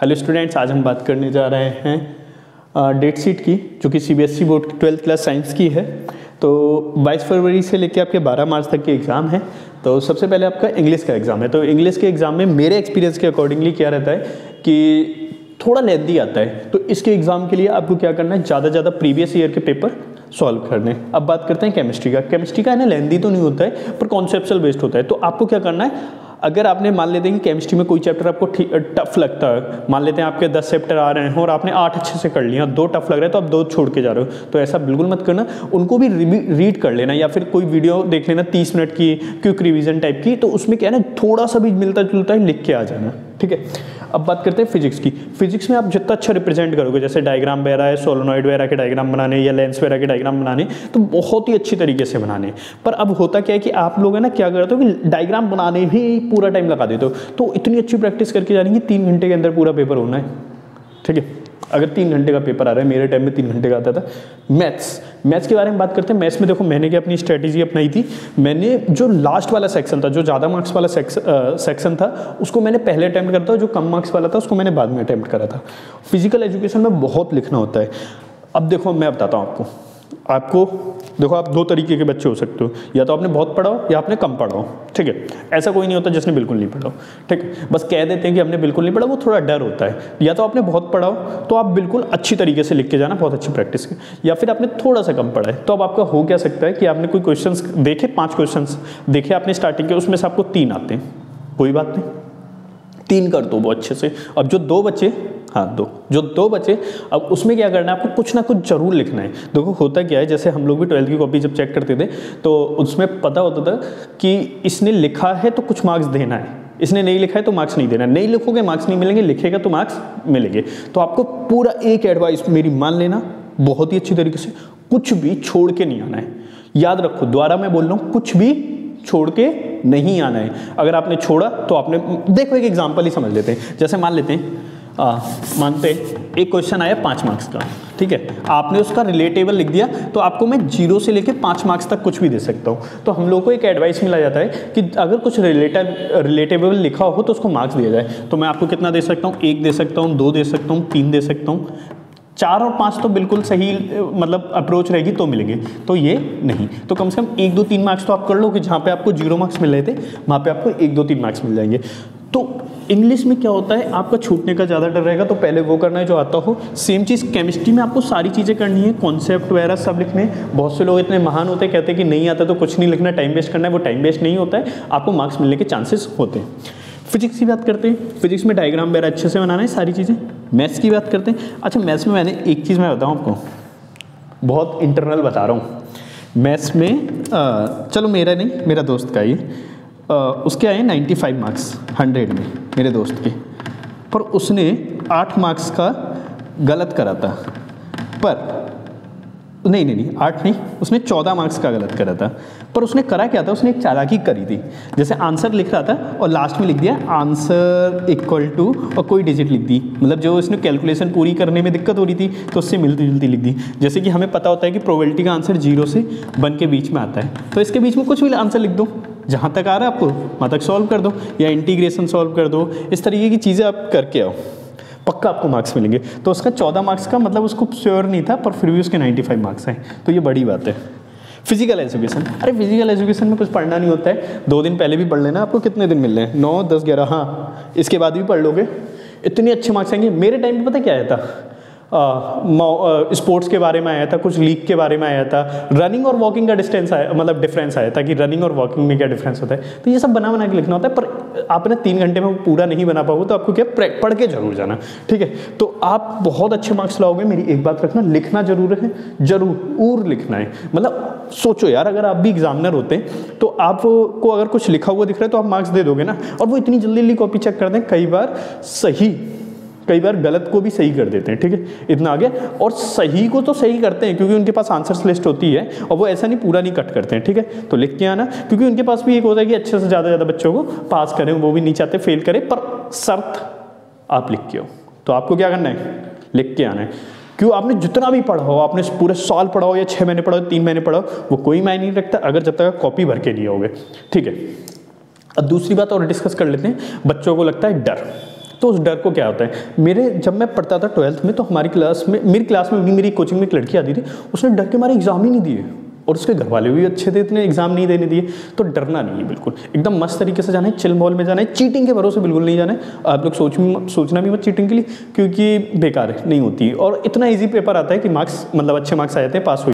Hello students, आज हम बात करने जा रहे हैं डेट शीट की, जो कि सीबीएसई बोर्ड की 12th क्लास साइंस की है। तो 22 फरवरी से लेकर आपके 12 मार्च तक के एग्ज़ाम है। तो सबसे पहले आपका इंग्लिश का एग्ज़ाम है। तो इंग्लिश के एग्ज़ाम में मेरे एक्सपीरियंस के अकॉर्डिंगली क्या रहता है कि थोड़ा लेंथी आता है। तो इसके एग्ज़ाम के लिए आपको क्या करना है, ज़्यादा से ज़्यादा प्रीवियस ईयर के पेपर सॉल्व करने। अब बात करते हैं केमिस्ट्री का। केमिस्ट्री का है ना, लेंथी तो नहीं होता है पर कॉन्सेप्चुअल बेस्ड होता है। तो आपको क्या करना है, अगर आपने मान लेते हैं कि केमिस्ट्री में कोई चैप्टर आपको टफ लगता है, मान लेते हैं आपके 10 चैप्टर आ रहे हैं और आपने 8 अच्छे से कर लिया, 2 टफ लग रहे हैं तो आप 2 छोड़ के जा रहे हो, तो ऐसा बिल्कुल मत करना। उनको भी रीड कर लेना या फिर कोई वीडियो देख लेना 30 मिनट की क्विक रिवीजन टाइप की। तो उसमें क्या है ना, थोड़ा सा भी मिलता जुलता है लिख के आ जाना, ठीक है। अब बात करते हैं फिजिक्स की। फिजिक्स में आप जितना अच्छा रिप्रेजेंट करोगे, जैसे डायग्राम वगैरह है, सोलोनॉइड वगैरह के डायग्राम बनाने या लेंस वगैरह के डायग्राम बनाने, तो बहुत ही अच्छी तरीके से बनाने। पर अब होता क्या है कि आप लोग है ना क्या करते हो कि डायग्राम बनाने ही पूरा टाइम लगा देते हो। तो इतनी अच्छी प्रैक्टिस करके जानी कि 3 घंटे के अंदर पूरा पेपर होना है, ठीक है। अगर 3 घंटे का पेपर आ रहा है, मेरे टाइम में 3 घंटे का आता था। मैथ्स के बारे में बात करते हैं। मैथ्स में देखो, मैंने क्या अपनी स्ट्रेटेजी अपनाई थी। मैंने जो लास्ट वाला सेक्शन था, जो ज़्यादा मार्क्स वाला सेक्शन था, उसको मैंने पहले अटैम्प्ट करा था। जो कम मार्क्स वाला था उसको मैंने बाद में अटैम्प्ट करा था। फिजिकल एजुकेशन में बहुत लिखना होता है। अब देखो, मैं बताता हूँ आपको देखो, आप 2 तरीके के बच्चे हो सकते हो, या तो आपने बहुत पढ़ा हो या आपने कम पढ़ा हो, ठीक है। ऐसा कोई नहीं होता जिसने बिल्कुल नहीं पढ़ा हो, ठीक है। बस कह देते हैं कि हमने बिल्कुल नहीं पढ़ा, वो थोड़ा डर होता है। या तो आपने बहुत पढ़ा हो तो आप बिल्कुल अच्छी तरीके से लिख के जाना, बहुत अच्छी प्रैक्टिस की। या फिर आपने थोड़ा सा कम पढ़ा है, तो अब आपका हो क्या सकता है कि आपने कोई क्वेश्चन देखे, 5 क्वेश्चन देखे आपने स्टार्टिंग के, उसमें से आपको 3 आते हैं, कोई बात नहीं, 3 कर दो वो अच्छे से। अब जो 2 बचे, जो 2 बचे, अब उसमें क्या करना है, आपको कुछ ना कुछ जरूर लिखना है। देखो होता क्या है, जैसे हम लोग भी 12th की कॉपी जब चेक करते थे तो उसमें पता होता था कि इसने लिखा है तो कुछ मार्क्स देना है, इसने नहीं लिखा है तो मार्क्स नहीं देना। नहीं लिखोगे मार्क्स नहीं मिलेंगे, लिखेगा तो मार्क्स मिलेंगे। तो आपको पूरा एक एडवाइस मेरी मान लेना बहुत ही अच्छी तरीके से, कुछ भी छोड़ के नहीं आना है। याद रखो, दोबारा मैं बोल रहा हूँ, कुछ भी छोड़ के नहीं आना है। अगर आपने छोड़ा तो आपने, देखो एक एग्जांपल ही समझ लेते हैं। जैसे मान लेते हैं, मानते एक क्वेश्चन आया 5 मार्क्स का, ठीक है। आपने उसका रिलेटेबल लिख दिया, तो आपको मैं 0 से लेके 5 मार्क्स तक कुछ भी दे सकता हूँ। तो हम लोगों को एक एडवाइस मिला जाता है कि अगर कुछ रिलेटेबल लिखा हो तो उसको मार्क्स दिया जाए। तो मैं आपको कितना दे सकता हूँ, 1 दे सकता हूँ, 2 दे सकता हूँ, 3 दे सकता हूँ, 4 और 5 तो बिल्कुल सही मतलब अप्रोच रहेगी तो मिलेंगे, तो ये नहीं। तो कम से कम 1, 2, 3 मार्क्स तो आप कर लो कि जहाँ पे आपको 0 मार्क्स मिल रहे थे वहाँ पे आपको 1, 2, 3 मार्क्स मिल जाएंगे। तो इंग्लिश में क्या होता है, आपका छूटने का ज़्यादा डर रहेगा, तो पहले वो करना है जो आता हो। सेम चीज़ केमिस्ट्री में आपको सारी चीज़ें करनी है, कॉन्सेप्ट वगैरह सब लिखने। बहुत से लोग इतने महान होते हैं, कहते हैं कि नहीं आता तो कुछ नहीं लिखना, टाइम वेस्ट करना है। वो टाइम वेस्ट नहीं होता है, आपको मार्क्स मिलने के चांसेस होते हैं। फिजिक्स की बात करते हैं। फिजिक्स में डायग्राम वगैरह अच्छे से बनाना है, सारी चीज़ें। मैथ्स की बात करते हैं। अच्छा, मैथ्स में मैंने एक चीज़ मैं बताऊँ आपको, बहुत इंटरनल बता रहा हूँ। मैथ्स में चलो मेरा नहीं, मेरा दोस्त का ही, उसके आए 95 मार्क्स 100 में, मेरे दोस्त के। पर उसने 8 मार्क्स का गलत करा था। पर नहीं 8 नहीं, उसने 14 मार्क्स का गलत करा था। पर उसने करा क्या था, उसने एक चालाकी करी थी। जैसे आंसर लिख रहा था और लास्ट में लिख दिया आंसर इक्वल टू और कोई डिजिट लिख दी। मतलब जो इसने कैलकुलेशन पूरी करने में दिक्कत हो रही थी तो उससे मिलती जुलती लिख दी। जैसे कि हमें पता होता है कि प्रोबेबिलिटी का आंसर 0 से 1 के बीच में आता है, तो इसके बीच में कुछ भी आंसर लिख दो, जहाँ तक आ रहा है आपको वहाँ तक सॉल्व कर दो, या इंटीग्रेशन सॉल्व कर दो। इस तरीके की चीज़ें आप करके आओ, पक्का आपको मार्क्स मिलेंगे। तो उसका 14 मार्क्स का मतलब उसको श्योर नहीं था, पर फिर भी उसके 95 मार्क्स हैं, तो ये बड़ी बात है। फिजिकल एजुकेशन, अरे फिजिकल एजुकेशन में कुछ पढ़ना नहीं होता है, 2 दिन पहले भी पढ़ लेना। आपको कितने दिन मिल रहे हैं, 9, 10, 11, हाँ, इसके बाद भी पढ़ लोगे, इतने अच्छे मार्क्स आएंगे। मेरे टाइम पे पता क्या आया था, स्पोर्ट्स के बारे में आया था, कुछ लीग के बारे में आया था, रनिंग और वॉकिंग का डिस्टेंस आया, मतलब डिफरेंस आया था कि रनिंग और वॉकिंग में क्या डिफरेंस होता है। तो ये सब बना के लिखना होता है। पर आपने 3 घंटे में पूरा नहीं बना पाओगे तो आपको क्या, पढ़ के जरूर जाना, ठीक है। तो आप बहुत अच्छे मार्क्स लाओगे। मेरी एक बात रखना, लिखना जरूर है, जरूर लिखना है। मतलब सोचो यार, अगर आप भी एग्जामिनर होते हैं तो आपको अगर कुछ लिखा हुआ दिख रहा है तो आप मार्क्स दे दोगे ना। और वो इतनी जल्दी कॉपी चेक कर दें, कई बार सही, कई बार गलत को भी सही कर देते हैं, ठीक है। इतना आगे, और सही को तो सही करते हैं क्योंकि उनके पास आंसर्स लिस्ट होती है, और वो ऐसा नहीं पूरा नहीं कट करते हैं, ठीक है। तो लिख के आना, क्योंकि उनके पास भी एक होता है कि अच्छे से ज़्यादा बच्चों को पास करें, वो भी नहीं चाहते फेल करें, पर शर्त आप लिख के हो। तो आपको क्या करना है, लिख के आना है। क्यों, आपने जितना भी पढ़ा हो, आपने पूरे साल पढ़ा हो या 6 महीने पढ़ा हो, 3 महीने पढ़ा हो, वो कोई मायने नहीं रखता अगर जब तक कॉपी भर के नहीं आओगे, ठीक है। अब दूसरी बात और डिस्कस कर लेते हैं। बच्चों को लगता है डर, तो उस डर को क्या होता है, जब मैं पढ़ता था 12th में, तो हमारी क्लास में, मेरी कोचिंग में एक लड़की आती थी, उसने डर के मारे एग्जाम ही नहीं दिए, और उसके घर वाले भी अच्छे थे, इतने एग्जाम नहीं देने दिए। तो डरना नहीं है, बिल्कुल एकदम मस्त तरीके से जाना है, चिल माहौल में जाना है, चीटिंग के भरोसे बिल्कुल नहीं जाना है। आप लोग सोचना भी मत चीटिंग के लिए, क्योंकि बेकार नहीं होती, और इतना ईजी पेपर आता है कि मार्क्स, मतलब अच्छे मार्क्स आ जाते हैं, पास हो